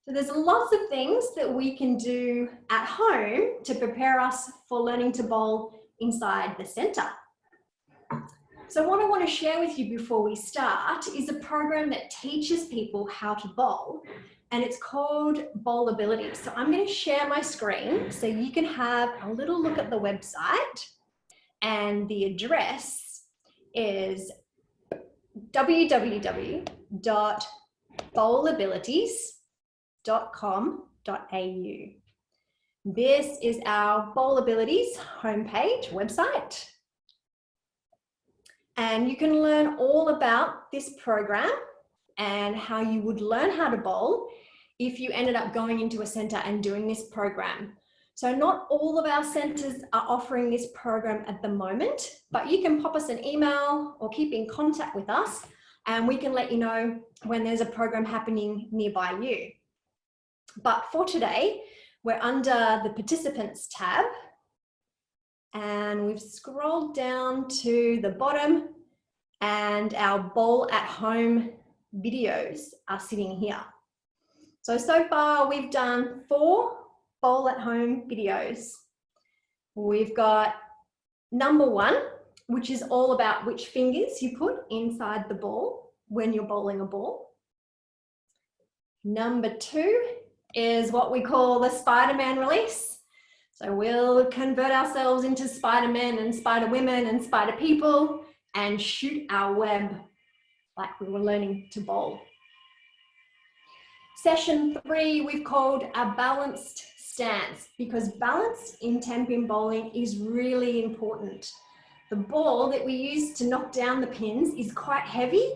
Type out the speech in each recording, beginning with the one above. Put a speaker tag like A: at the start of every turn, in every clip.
A: So there's lots of things that we can do at home to prepare us for learning to bowl inside the centre. So what I want to share with you before we start is a program that teaches people how to bowl, and it's called BowlAbilities. So I'm going to share my screen so you can have a little look at the website, and the address is www.bowlabilities.com.au. This is our BowlAbilities homepage website. And you can learn all about this program and how you would learn how to bowl if you ended up going into a centre and doing this program. So not all of our centres are offering this program at the moment, but you can pop us an email or keep in contact with us and we can let you know when there's a program happening nearby you. But for today, we're under the participants tab and we've scrolled down to the bottom and our bowl at home videos are sitting here. So far we've done 4 bowl at home videos. We've got number 1, which is all about which fingers you put inside the ball when you're bowling a ball. Number 2 is what we call the Spiderman Release. So we'll convert ourselves into Spidermen and Spiderwomen and Spider people and shoot our web like we were learning to bowl. Session 3 we've called a balanced stance, because balance in Tenpin bowling is really important. The ball that we use to knock down the pins is quite heavy,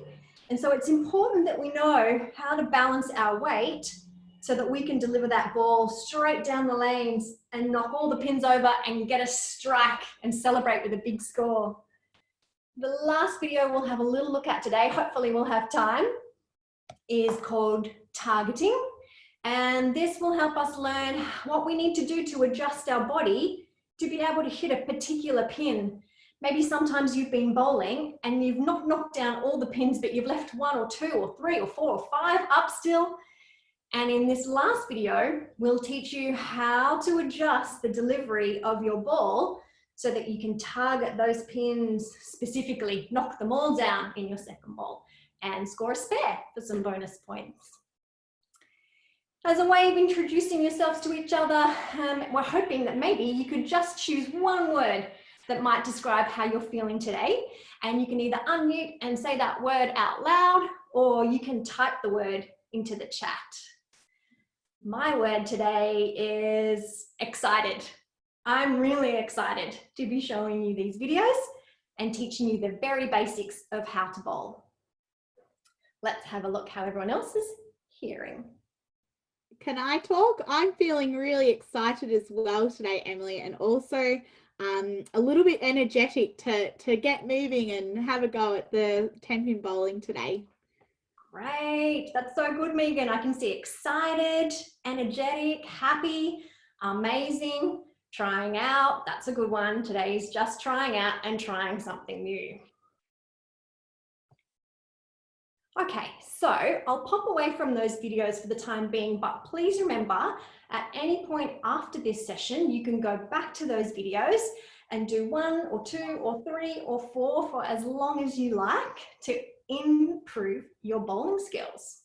A: and so it's important that we know how to balance our weight so that we can deliver that ball straight down the lanes and knock all the pins over and get a strike and celebrate with a big score. The last video we'll have a little look at today, hopefully we'll have time, is called targeting. And this will help us learn what we need to do to adjust our body to be able to hit a particular pin. Maybe sometimes you've been bowling and you've not knocked down all the pins, but you've left 1 or 2 or 3 or 4 or 5 up still. And in this last video, we'll teach you how to adjust the delivery of your ball so that you can target those pins specifically, knock them all down in your second ball and score a spare for some bonus points. As a way of introducing yourselves to each other, we're hoping that maybe you could just choose one word that might describe how you're feeling today, and you can either unmute and say that word out loud, or you can type the word into the chat. My word today is excited. I'm really excited to be showing you these videos and teaching you the very basics of how to bowl. Let's have a look how everyone else is hearing.
B: Can I talk? I'm feeling really excited as well today, Emily, and also a little bit energetic to get moving and have a go at the Tenpin bowling today.
A: Great, that's so good, Megan. I can see excited, energetic, happy, amazing, trying out. That's a good one. Today's just trying out and trying something new. Okay, so I'll pop away from those videos for the time being, but please remember at any point after this session, you can go back to those videos and do 1 or 2 or 3 or 4 for as long as you like to improve your bowling skills.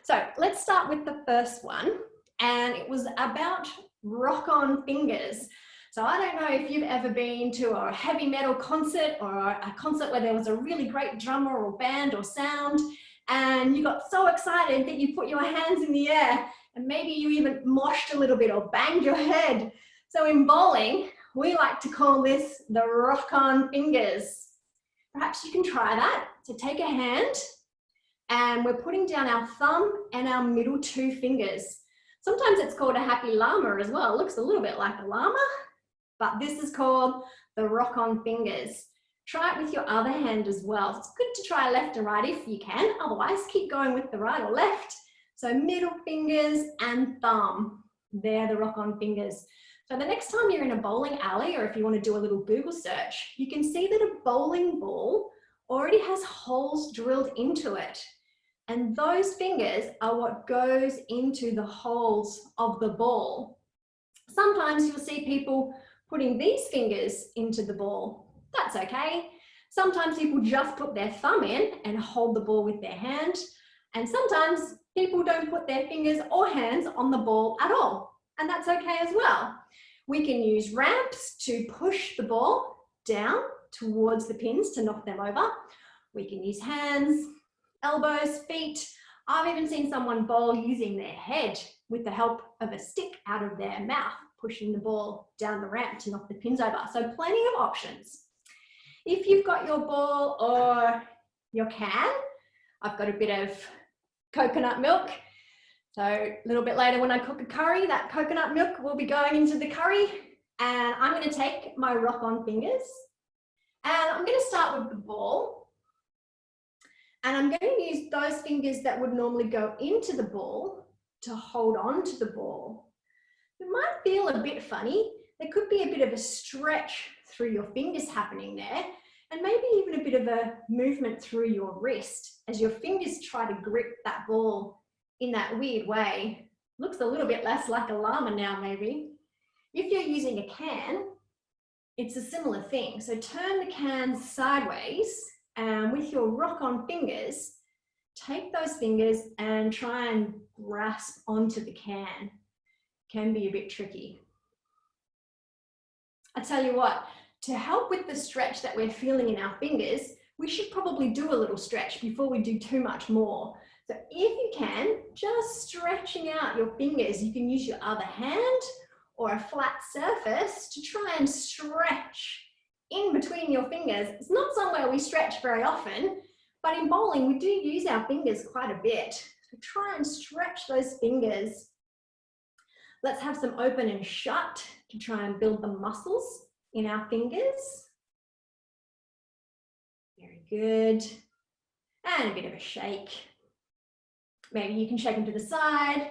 A: So let's start with the first one, and it was about rock-on fingers. So I don't know if you've ever been to a heavy metal concert or a concert where there was a really great drummer or band or sound, and you got so excited that you put your hands in the air and maybe you even moshed a little bit or banged your head. So in bowling, we like to call this the rock-on fingers. Perhaps you can try that. So take a hand and we're putting down our thumb and our middle 2 fingers. Sometimes it's called a happy llama as well. It looks a little bit like a llama, but this is called the rock-on fingers. Try it with your other hand as well. It's good to try left and right if you can. Otherwise, keep going with the right or left. So middle fingers and thumb. They're the rock-on fingers. So the next time you're in a bowling alley, or if you want to do a little Google search, you can see that a bowling ball already has holes drilled into it. And those fingers are what goes into the holes of the ball. Sometimes you'll see people putting these fingers into the ball. That's okay. Sometimes people just put their thumb in and hold the ball with their hand. And sometimes people don't put their fingers or hands on the ball at all. And that's okay as well. We can use ramps to push the ball down towards the pins to knock them over. We can use hands, elbows, feet. I've even seen someone bowl using their head with the help of a stick out of their mouth, pushing the ball down the ramp to knock the pins over. So plenty of options. If you've got your ball or your can, I've got a bit of coconut milk. So a little bit later when I cook a curry, that coconut milk will be going into the curry. And I'm going to take my rock-on fingers and I'm going to start with the ball. And I'm going to use those fingers that would normally go into the ball to hold on to the ball. It might feel a bit funny. There could be a bit of a stretch through your fingers happening there, and maybe even a bit of a movement through your wrist as your fingers try to grip that ball in that weird way. Looks a little bit less like a llama now, maybe. If you're using a can, it's a similar thing. So turn the can sideways and with your rock-on fingers, take those fingers and try and grasp onto the can. Can be a bit tricky. I tell you what, to help with the stretch that we're feeling in our fingers, we should probably do a little stretch before we do too much more. So if you can, just stretching out your fingers, you can use your other hand or a flat surface to try and stretch in between your fingers. It's not somewhere we stretch very often, but in bowling, we do use our fingers quite a bit. So try and stretch those fingers. Let's have some open and shut to try and build the muscles in our fingers. Very good. And a bit of a shake. Maybe you can shake them to the side.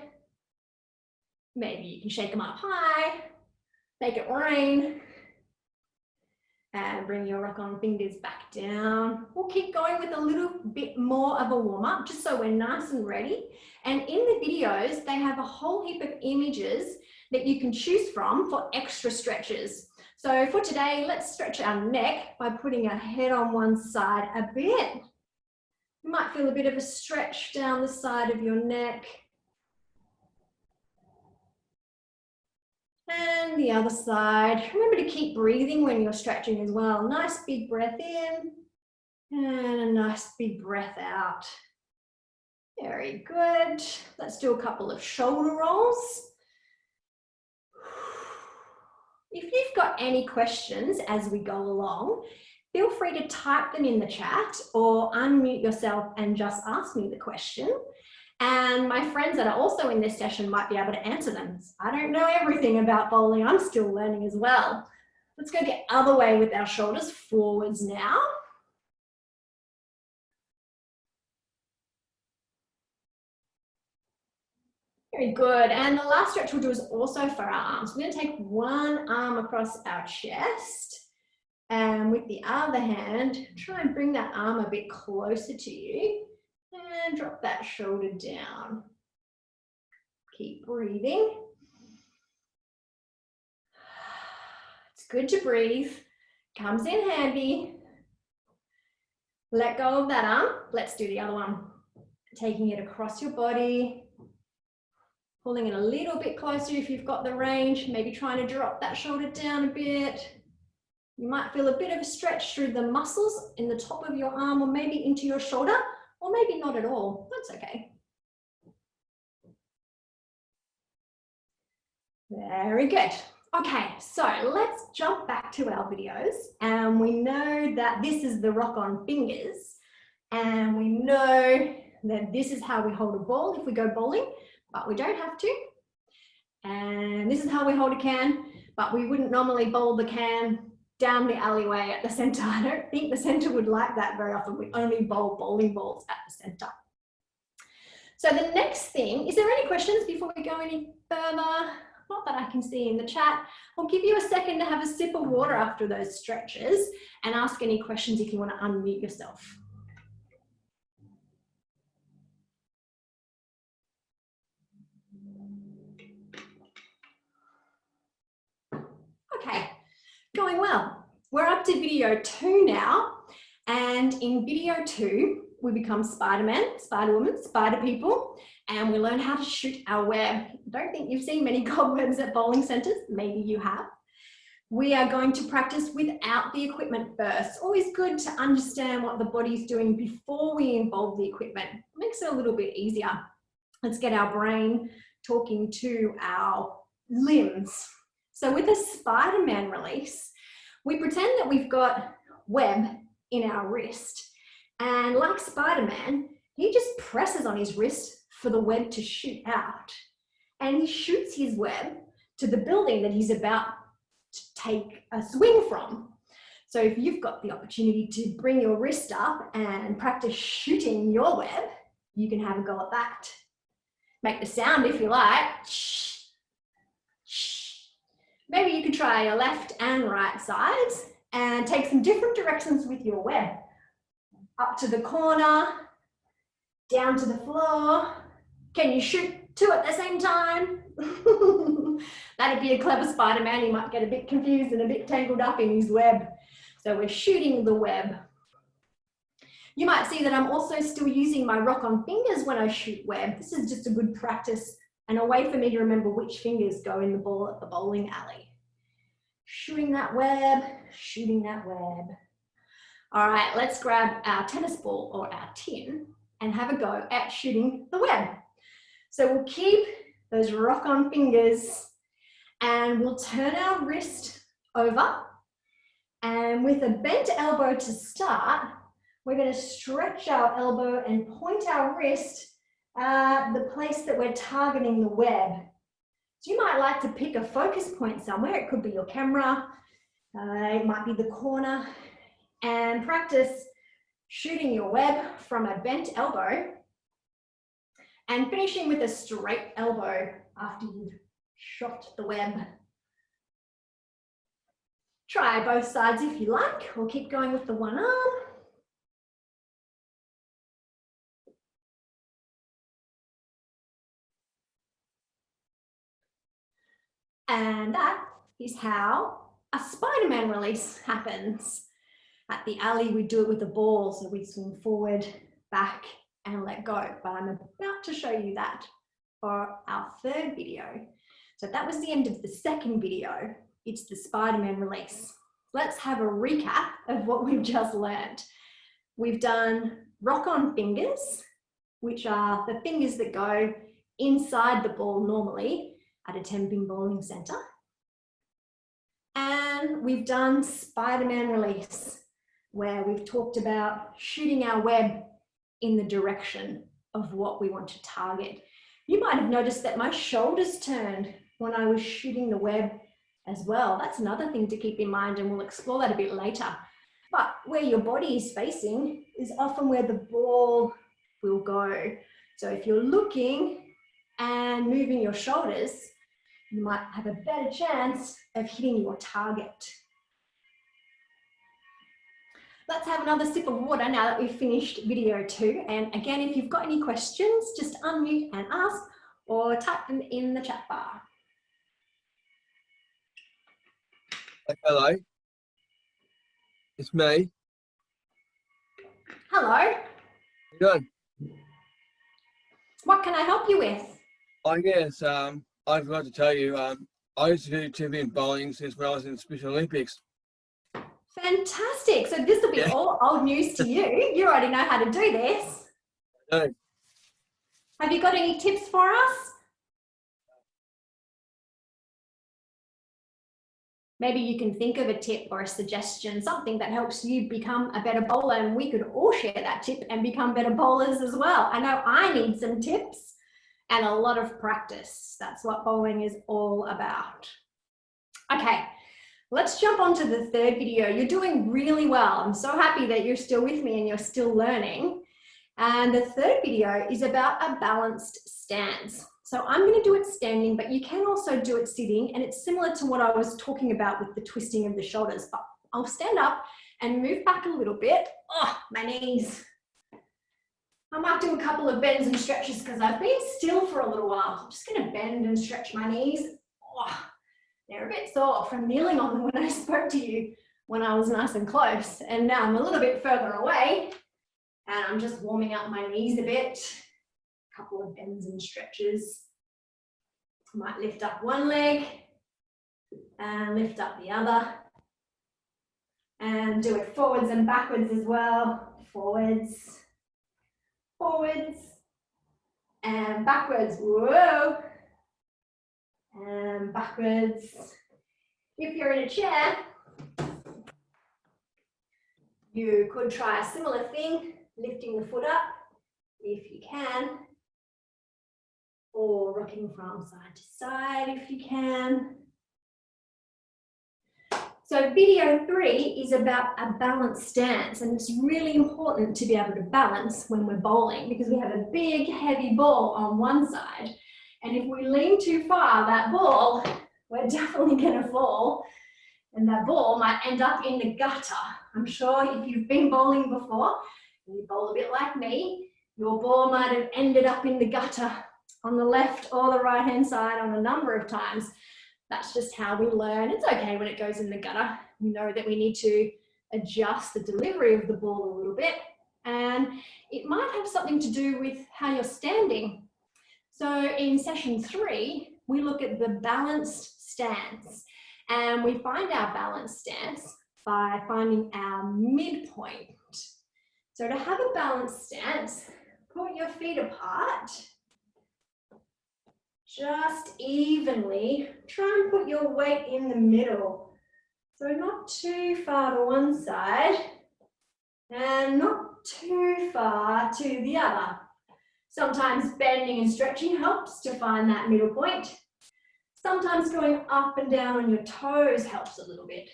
A: Maybe you can shake them up high. Make it rain. And bring your rock-on fingers back down. We'll keep going with a little bit more of a warm-up, just so we're nice and ready. And in the videos, they have a whole heap of images that you can choose from for extra stretches. So for today, let's stretch our neck by putting our head on one side a bit. You might feel a bit of a stretch down the side of your neck. And the other side. Remember to keep breathing when you're stretching as well. Nice big breath in and a nice big breath out. Very good. Let's do a couple of shoulder rolls. If you've got any questions as we go along, feel free to type them in the chat or unmute yourself and just ask me the question. And my friends that are also in this session might be able to answer them. I don't know everything about bowling. I'm still learning as well. Let's go the other way with our shoulders forwards now. Very good. And the last stretch we'll do is also for our arms. We're going to take one arm across our chest. And with the other hand, try and bring that arm a bit closer to you. And drop that shoulder down. Keep breathing. It's good to breathe. Comes in handy. Let go of that arm. Let's do the other one. Taking it across your body. Pulling it a little bit closer if you've got the range. Maybe trying to drop that shoulder down a bit. You might feel a bit of a stretch through the muscles in the top of your arm or maybe into your shoulder. Or maybe not at all, that's okay. Very good. Okay, so let's jump back to our videos. And we know that this is the rock-on fingers. And we know that this is how we hold a ball if we go bowling, but we don't have to. And this is how we hold a can, but we wouldn't normally bowl the can down the alleyway at the center. I don't think the center would like that very often. We only bowl bowling balls at the center. So the next thing, is there any questions before we go any further? Not that I can see in the chat. I'll give you a second to have a sip of water after those stretches and ask any questions if you want to unmute yourself. Going well. We're up to video 2 now. And in video 2, we become Spider-Man, Spider-Woman, Spider People, and we learn how to shoot our web. I don't think you've seen many cobwebs at bowling centres. Maybe you have. We are going to practice without the equipment first. Always good to understand what the body's doing before we involve the equipment. It makes it a little bit easier. Let's get our brain talking to our limbs. So with a Spiderman release, we pretend that we've got web in our wrist. And like Spider-Man, he just presses on his wrist for the web to shoot out. And he shoots his web to the building that he's about to take a swing from. So if you've got the opportunity to bring your wrist up and practice shooting your web, you can have a go at that. Make the sound if you like. Maybe you could try your left and right sides and take some different directions with your web. Up to the corner, down to the floor. Can you shoot 2 at the same time? That'd be a clever Spider-Man. He might get a bit confused and a bit tangled up in his web. So we're shooting the web. You might see that I'm also still using my rock-on fingers when I shoot web. This is just a good practice and a way for me to remember which fingers go in the ball at the bowling alley. Shooting that web, shooting that web. All right, let's grab our tennis ball or our tin and have a go at shooting the web. So we'll keep those rock-on fingers and we'll turn our wrist over, and with a bent elbow to start, we're going to stretch our elbow and point our wrist at the place that we're targeting the web. So you might like to pick a focus point somewhere. It could be your camera, it might be the corner, and practice shooting your web from a bent elbow and finishing with a straight elbow after you've shot the web. Try both sides if you like, or keep going with the one arm. And that is how a Spider-Man release happens. At the alley, we do it with the ball, so we swing forward, back, and let go. But I'm about to show you that for our 3rd video. So that was the end of the 2nd video. It's the Spider-Man release. Let's have a recap of what we've just learned. We've done rock-on fingers, which are the fingers that go inside the ball normally at a Tenpin bowling centre. And we've done Spider-Man release, where we've talked about shooting our web in the direction of what we want to target. You might have noticed that my shoulders turned when I was shooting the web as well. That's another thing to keep in mind, and we'll explore that a bit later. But where your body is facing is often where the ball will go. So if you're looking and moving your shoulders, you might have a better chance of hitting your target. Let's have another sip of water now that we've finished video 2. And again, if you've got any questions, just unmute and ask or type them in the chat bar.
C: Hello, it's me.
A: Hello.
C: How you doing?
A: What can I help you with?
C: I guess I forgot to tell you, I used to do Tenpin bowling since when I was in the Special Olympics.
A: Fantastic. So this will be all old news to you. You already know how to do this.
C: No.
A: Have you got any tips for us? Maybe you can think of a tip or a suggestion, something that helps you become a better bowler, and we could all share that tip and become better bowlers as well. I know I need some tips and a lot of practice. That's what bowling is all about. Okay, let's jump on to the 3rd video. You're doing really well. I'm so happy that you're still with me and you're still learning. And the 3rd video is about a balanced stance. So I'm going to do it standing, but you can also do it sitting, and it's similar to what I was talking about with the twisting of the shoulders. But I'll stand up and move back a little bit. Oh, my knees. I might do a couple of bends and stretches because I've been still for a little while. I'm just going to bend and stretch my knees. Oh, They're a bit sore from kneeling on them when I spoke to you when I was nice and close. And now I'm a little bit further away and I'm just warming up my knees a bit. A couple of bends and stretches. I might lift up one leg and lift up the other. And do it forwards and backwards as well. Forwards, forwards, and backwards. Whoa. And backwards. If you're in a chair, you could try a similar thing, lifting the foot up if you can, or rocking from side to side if you can. So video 3 is about a balanced stance, and it's really important to be able to balance when we're bowling because we have a big heavy ball on one side, and if we lean too far, that ball, we're definitely going to fall. And that ball might end up in the gutter. I'm sure if you've been bowling before, and you bowl a bit like me, your ball might have ended up in the gutter on the left or the right hand side on a number of times. That's just how we learn. It's okay when it goes in the gutter. We know that we need to adjust the delivery of the ball a little bit, and it might have something to do with how you're standing. So in session 3, we look at the balanced stance. And we find our balanced stance by finding our midpoint. So to have a balanced stance, put your feet apart. Just evenly. Try and put your weight in the middle. So not too far to one side and not too far to the other. Sometimes bending and stretching helps to find that middle point. Sometimes going up and down on your toes helps a little bit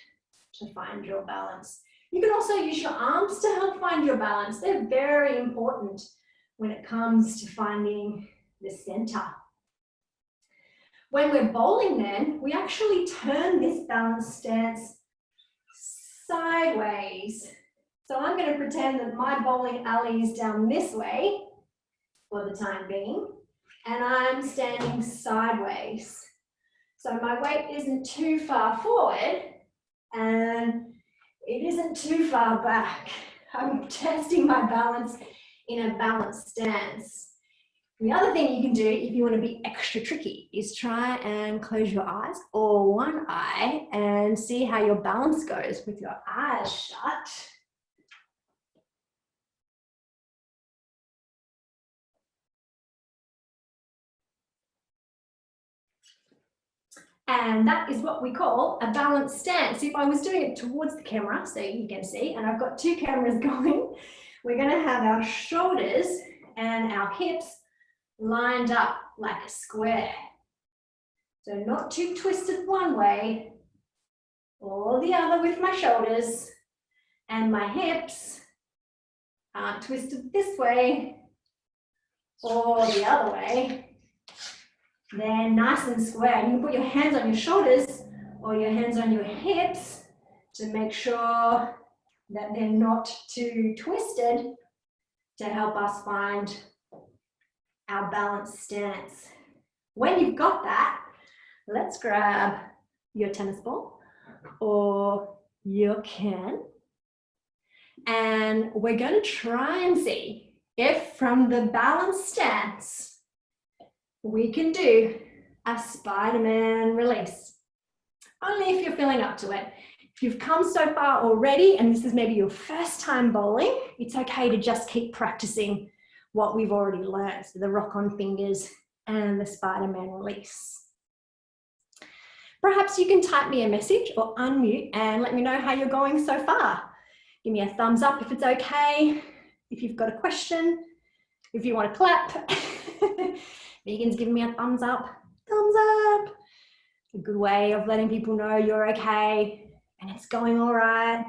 A: to find your balance. You can also use your arms to help find your balance. They're very important when it comes to finding the center. When we're bowling then, we actually turn this balanced stance sideways. So I'm going to pretend that my bowling alley is down this way for the time being, and I'm standing sideways. So my weight isn't too far forward and it isn't too far back. I'm testing my balance in a balanced stance. The other thing you can do if you want to be extra tricky is try and close your eyes or one eye and see how your balance goes with your eyes shut. And that is what we call a balanced stance. If I was doing it towards the camera, so you can see, and I've got 2 cameras going, we're going to have our shoulders and our hips lined up like a square. So not too twisted one way or the other with my shoulders, and my hips aren't twisted this way or the other way. They're nice and square. You can put your hands on your shoulders or your hands on your hips to make sure that they're not too twisted to help us find our balanced stance. When you've got that, let's grab your tennis ball or your can, and we're going to try and see if from the balanced stance we can do a Spiderman release. Only if you're feeling up to it. If you've come so far already and this is maybe your first time bowling, it's okay to just keep practicing what we've already learned. So the rock on fingers and the Spiderman release. Perhaps you can type me a message or unmute and let me know how you're going so far. Give me a thumbs up if it's okay. If you've got a question, if you want to clap. Megan's giving me a thumbs up. Thumbs up. It's a good way of letting people know you're okay and it's going all right.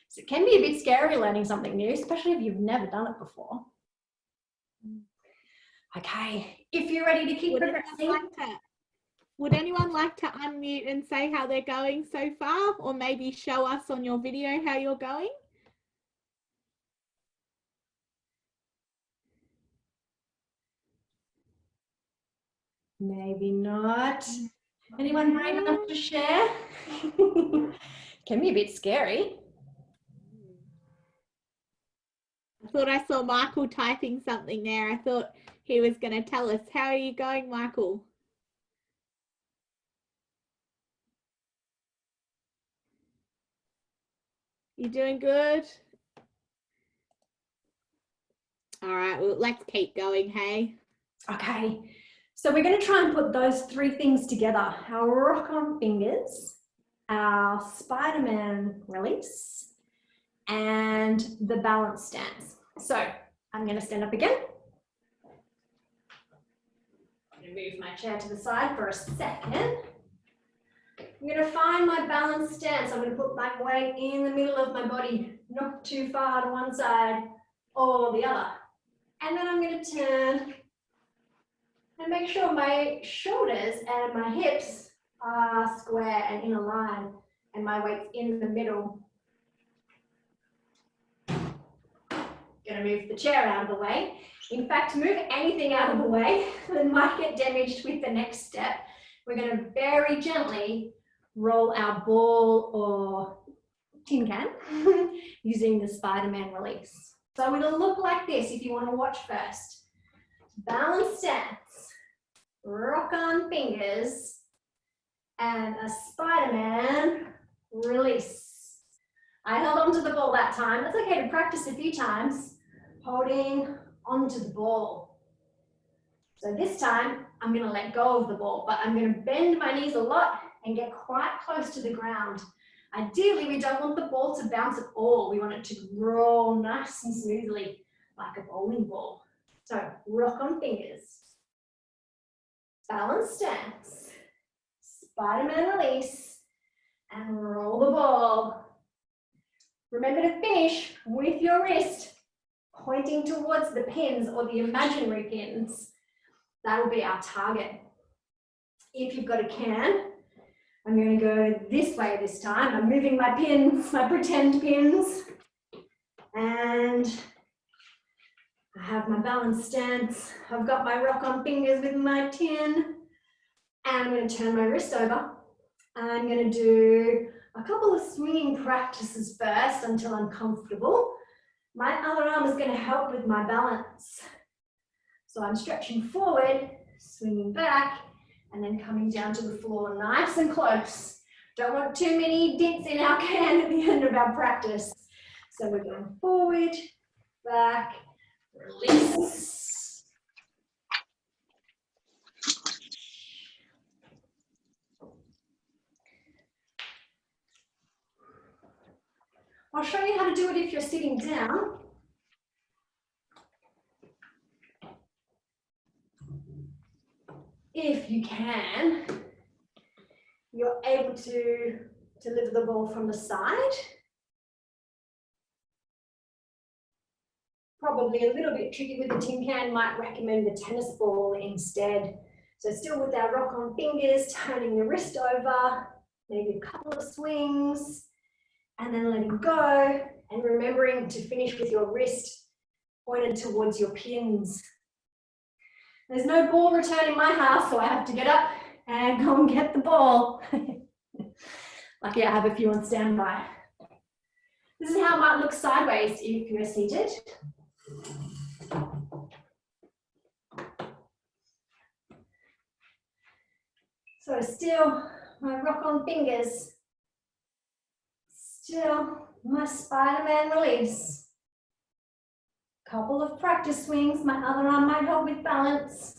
A: So it can be a bit scary learning something new, especially if you've never done it before. Okay, if you're ready to keep progressing.
B: Would anyone like to unmute and say how they're going so far, or maybe show us on your video how you're going?
A: Maybe not. Anyone brave enough to share? Can be a bit scary.
B: I thought I saw Michael typing something there. I thought he was going to tell us. How are you going, Michael? You doing good? All right, well, let's keep going, hey?
A: Okay, so we're going to try and put those three things together. Our rock-on fingers, our Spiderman release, and the balance stance. So I'm going to stand up again. I'm going to move my chair to the side for a second. I'm going to find my balance stance. I'm going to put my weight in the middle of my body, not too far to one side or the other. And then I'm going to turn and make sure my shoulders and my hips are square and in a line, and my weight's in the middle. Going to move the chair out of the way. In fact, to move anything out of the way that might get damaged with the next step, we're going to very gently roll our ball or tin can using the Spiderman release. So it'll look like this if you want to watch first. Balance stance, rock on fingers, and a Spiderman release. I held onto the ball that time. It's okay to practice a few times holding onto the ball. So this time I'm going to let go of the ball, but I'm going to bend my knees a lot and get quite close to the ground. Ideally, we don't want the ball to bounce at all. We want it to roll nice and smoothly like a bowling ball. So rock on fingers, balance stance, Spiderman release, and roll the ball. Remember to finish with your wrist pointing towards the pins or the imaginary pins. That will be our target. If you've got a can, I'm going to go this way this time. I'm moving my pins, my pretend pins, and I have my balance stance. I've got my rock on fingers with my tin, and I'm going to turn my wrist over. I'm going to do a couple of swinging practices first until I'm comfortable. My other arm is going to help with my balance. So I'm stretching forward, swinging back, and then coming down to the floor nice and close. Don't want too many dents in our can at the end of our practice. So we're going forward, back, release. I'll show you how to do it if you're sitting down. If you can, you're able to deliver the ball from the side. Probably a little bit tricky with the tin can, might recommend the tennis ball instead. So still with our rock on fingers, turning the wrist over, maybe a couple of swings, and then letting go, and remembering to finish with your wrist pointed towards your pins. There's no ball return in my house, so I have to get up and go and get the ball. Lucky I have a few on standby. This is how it might look sideways if you're seated. So still my rock on fingers, still my Spiderman release. Couple of practice swings, my other arm might help with balance.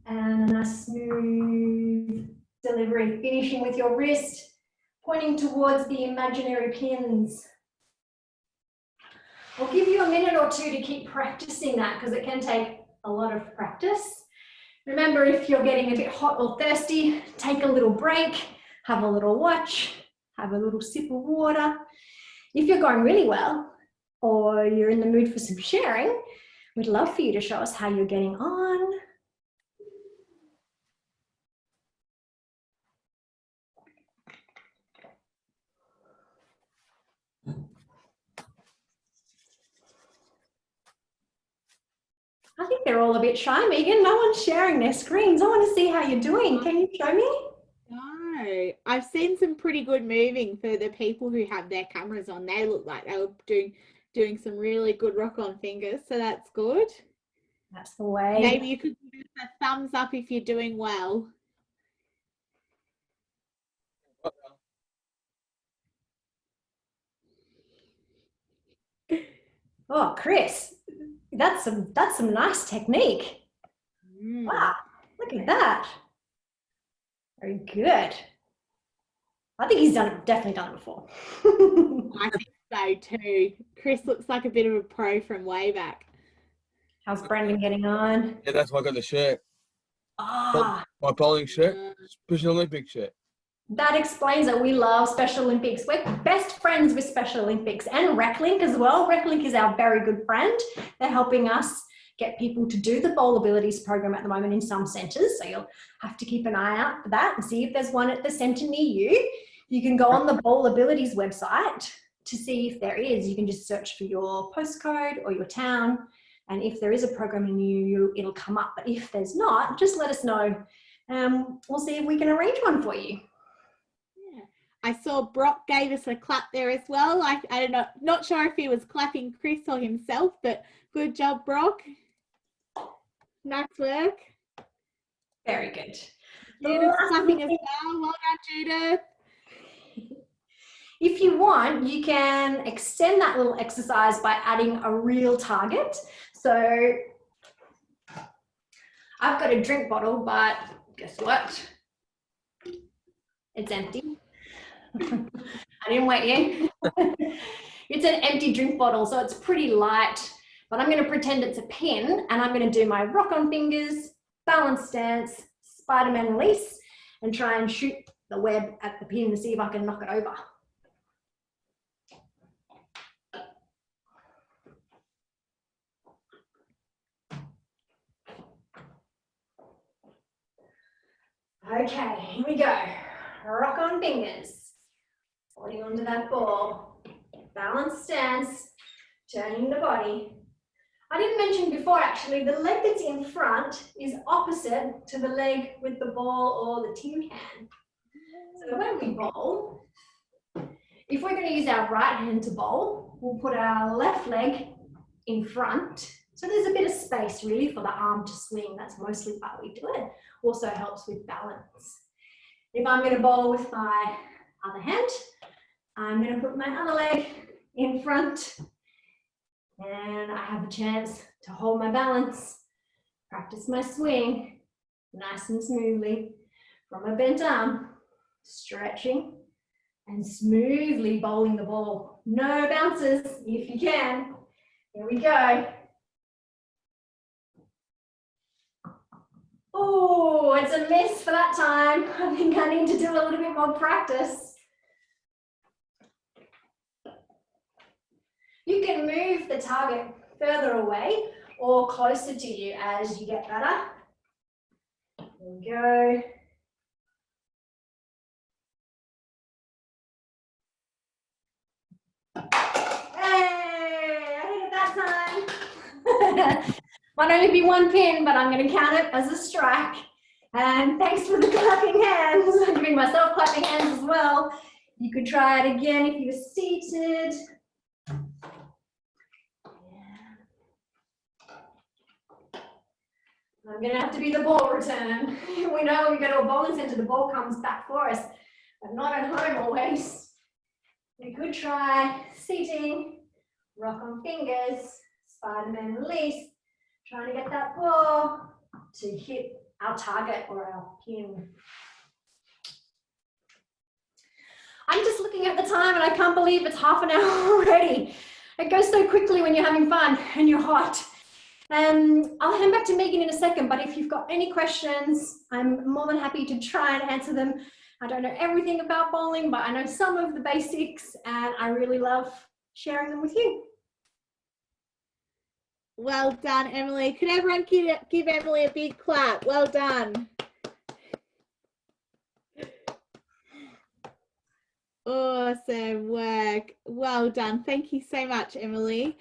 A: And a nice smooth delivery, finishing with your wrist, pointing towards the imaginary pins. I'll give you a minute or two to keep practicing that because it can take a lot of practice. Remember, if you're getting a bit hot or thirsty, take a little break, have a little watch, have a little sip of water. If you're going really well, or you're in the mood for some sharing, we'd love for you to show us how you're getting on. I think they're all a bit shy, Megan. No one's sharing their screens. I want to see how you're doing. Can you show me?
B: No, I've seen some pretty good moving for the people who have their cameras on. They look like they were doing some really good rock on fingers, so that's good.
A: That's the way.
B: Maybe you could give us a thumbs up if you're doing well.
A: Oh, Chris, that's some nice technique. Wow, look at that. Very good. I think he's definitely done it before.
B: I think so too. Chris looks like a bit of a pro from way back.
A: How's Brendan getting on?
C: Yeah, that's why I got the shirt.
A: Ah,
C: My bowling shirt, Special Olympic shirt.
A: that explains that we love Special Olympics. We're best friends with Special Olympics and RecLink as well. RecLink is our very good friend. They're helping us get people to do the BowlAbilities program at the moment in some centres. So you'll have to keep an eye out for that and see if there's one at the centre near you. You can go on the BowlAbilities website to see if there is. You can just search for your postcode or your town. And if there is a program near you, it'll come up. But if there's not, just let us know. We'll see if we can arrange one for you.
B: Yeah. I saw Brock gave us a clap there as well. I don't know, not sure if he was clapping Chris or himself, but good job, Brock. Nice work.
A: Very good.
B: Judith's clapping as well. Well done, Judith.
A: If you want, you can extend that little exercise by adding a real target. So I've got a drink bottle, but guess what? It's empty. I didn't wait yet. It's an empty drink bottle, so it's pretty light, but I'm going to pretend it's a pin, and I'm going to do my rock on fingers, balance stance, Spiderman release, and try and shoot the web at the pin to see if I can knock it over. Okay, here we go. Rock on fingers. Holding onto that ball. Balance stance. Turning the body. I didn't mention before actually, the leg that's in front is opposite to the leg with the ball or the tin can. So when we bowl, if we're going to use our right hand to bowl, we'll put our left leg in front. So there's a bit of space really for the arm to swing. That's mostly why we do it. Also helps with balance. If I'm going to bowl with my other hand, I'm going to put my other leg in front, and I have a chance to hold my balance, practice my swing nice and smoothly from a bent arm, stretching and smoothly bowling the ball. No bounces if you can. Here we go. Oh, it's a miss for that time. I think I need to do a little bit more practice. You can move the target further away or closer to you as you get better. There we go. Hey, I hit it that time. Might only be one pin, but I'm going to count it as a strike. And thanks for the clapping hands. I'm giving myself clapping hands as well. You could try it again if you were seated. I'm going to have to be the ball return. We know when we go to a bowling centre, the ball comes back for us, but not at home always. We could try seating, rock on fingers, Spiderman release, trying to get that ball to hit our target or our pin. I'm just looking at the time and I can't believe it's half an hour already. It goes so quickly when you're having fun and you're hot. I'll hand back to Megan in a second, but if you've got any questions, I'm more than happy to try and answer them. I don't know everything about bowling, but I know some of the basics and I really love sharing them with you.
B: Well done, Emily. Could everyone give Emily a big clap? Well done. Awesome work. Well done. Thank you so much, Emily.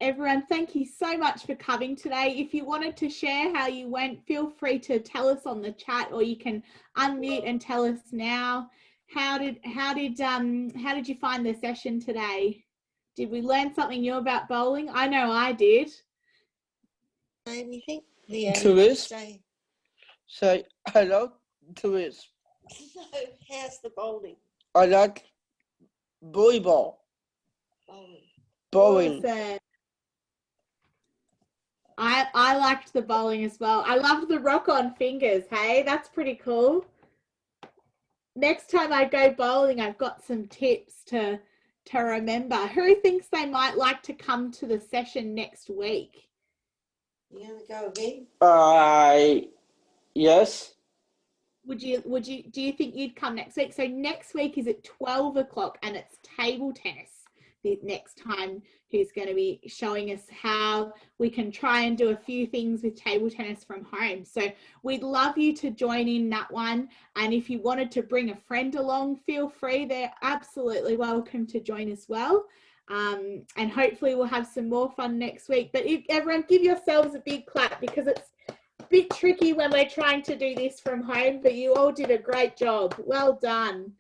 B: Everyone, thank you so much for coming today. If you wanted to share how you went, feel free to tell us on the chat, or you can unmute and tell us now. How did you find the session today? Did we learn something new about bowling? I know I did.
D: Anything?
E: Tourist. So I like tourists.
D: No, how's the bowling?
E: I like volleyball. Bowling.
B: Awesome. I liked the bowling as well. I loved the rock on fingers. Hey, that's pretty cool. Next time I go bowling, I've got some tips to remember. Who thinks they might like to come to the session next week?
D: You gonna go again?
E: Yes.
B: Do you think you'd come next week? So next week is at 12 o'clock and it's table tennis. The next time, who's going to be showing us how we can try and do a few things with table tennis from home. So we'd love you to join in that one. And if you wanted to bring a friend along, feel free. They're absolutely welcome to join as well. And hopefully we'll have some more fun next week. But everyone, give yourselves a big clap, because it's a bit tricky when we're trying to do this from home, but you all did a great job. Well done.